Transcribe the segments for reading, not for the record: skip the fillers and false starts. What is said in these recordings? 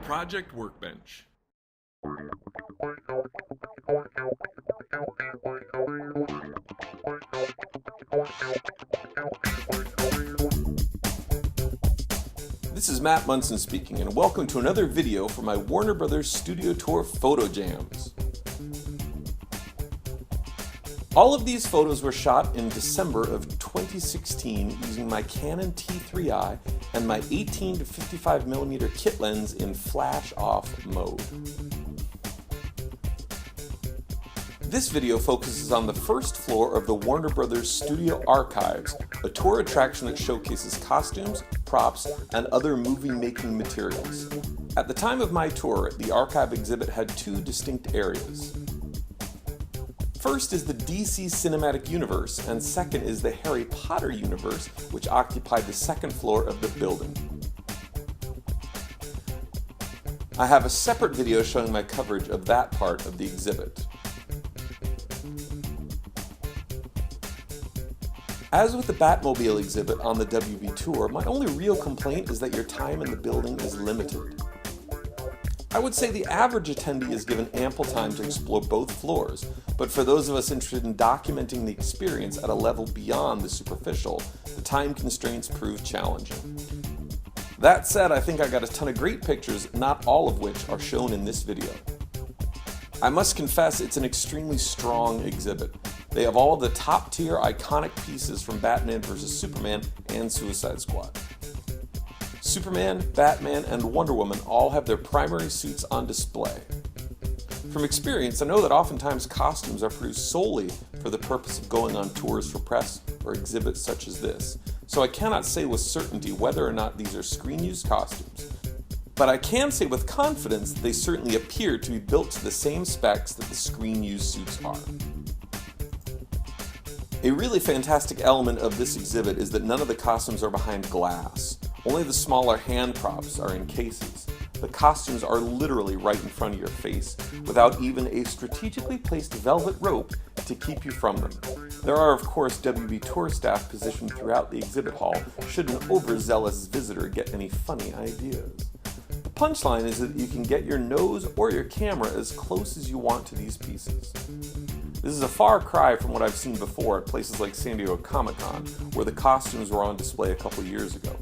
Project Workbench. This is Matt Munson speaking, and welcome to another video for my Warner Brothers Studio Tour Photo Jams. All of these photos were shot in December of 2016 using my Canon T3i and my 18 to 55mm kit lens in flash-off mode. This video focuses on the first floor of the Warner Brothers Studio Archives, a tour attraction that showcases costumes, props, and other movie-making materials. At the time of my tour, the archive exhibit had two distinct areas. First is the DC Cinematic Universe, and second is the Harry Potter universe, which occupied the second floor of the building. I have a separate video showing my coverage of that part of the exhibit. As with the Batmobile exhibit on the WB tour, my only real complaint is that your time in the building is limited. I would say the average attendee is given ample time to explore both floors, but for those of us interested in documenting the experience at a level beyond the superficial, the time constraints prove challenging. That said, I think I got a ton of great pictures, not all of which are shown in this video. I must confess it's an extremely strong exhibit. They have all of the top-tier iconic pieces from Batman vs. Superman and Suicide Squad. Superman, Batman, and Wonder Woman all have their primary suits on display. From experience, I know that oftentimes costumes are produced solely for the purpose of going on tours for press or exhibits such as this, so I cannot say with certainty whether or not these are screen-used costumes. But I can say with confidence that they certainly appear to be built to the same specs that the screen-used suits are. A really fantastic element of this exhibit is that none of the costumes are behind glass. Only the smaller hand props are in cases. The costumes are literally right in front of your face, without even a strategically placed velvet rope to keep you from them. There are, of course, WB tour staff positioned throughout the exhibit hall should an overzealous visitor get any funny ideas. The punchline is that you can get your nose or your camera as close as you want to these pieces. This is a far cry from what I've seen before at places like San Diego Comic-Con, where the costumes were on display a couple years ago.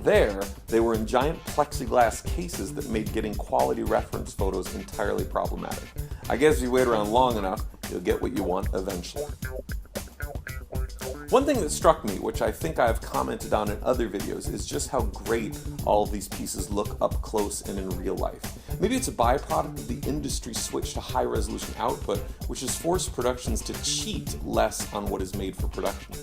There, they were in giant plexiglass cases that made getting quality reference photos entirely problematic. I guess if you wait around long enough, you'll get what you want eventually. One thing that struck me, which I think I've commented on in other videos, is just how great all of these pieces look up close and in real life. Maybe it's a byproduct of the industry switch to high-resolution output, which has forced productions to cheat less on what is made for production.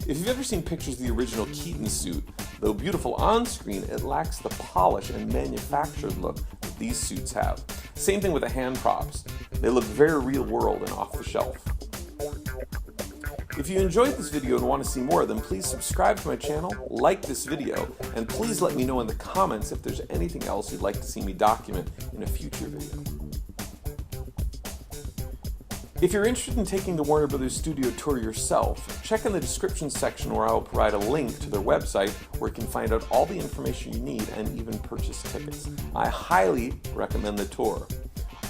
If you've ever seen pictures of the original Keaton suit, though beautiful on-screen, it lacks the polish and manufactured look that these suits have. Same thing with the hand props. They look very real-world and off-the-shelf. If you enjoyed this video and want to see more, then please subscribe to my channel, like this video, and please let me know in the comments if there's anything else you'd like to see me document in a future video. If you're interested in taking the Warner Brothers Studio Tour yourself, check in the description section where I will provide a link to their website where you can find out all the information you need and even purchase tickets. I highly recommend the tour.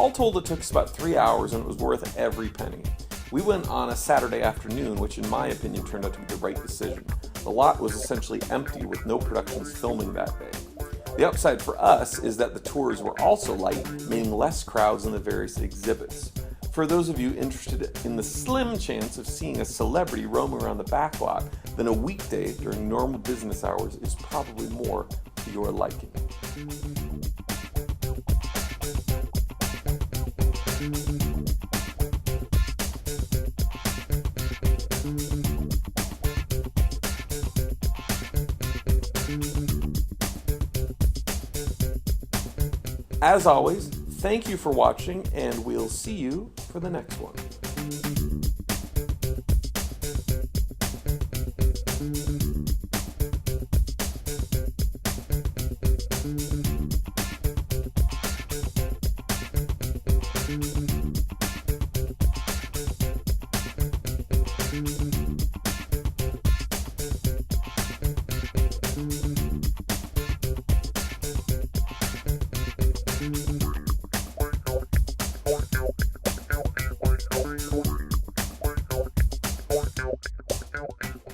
All told, it took us about 3 hours and it was worth every penny. We went on a Saturday afternoon, which in my opinion turned out to be the right decision. The lot was essentially empty with no productions filming that day. The upside for us is that the tours were also light, meaning less crowds in the various exhibits. For those of you interested in the slim chance of seeing a celebrity roaming around the backlot, then a weekday during normal business hours is probably more to your liking. As always, thank you for watching, and we'll see you for the next one.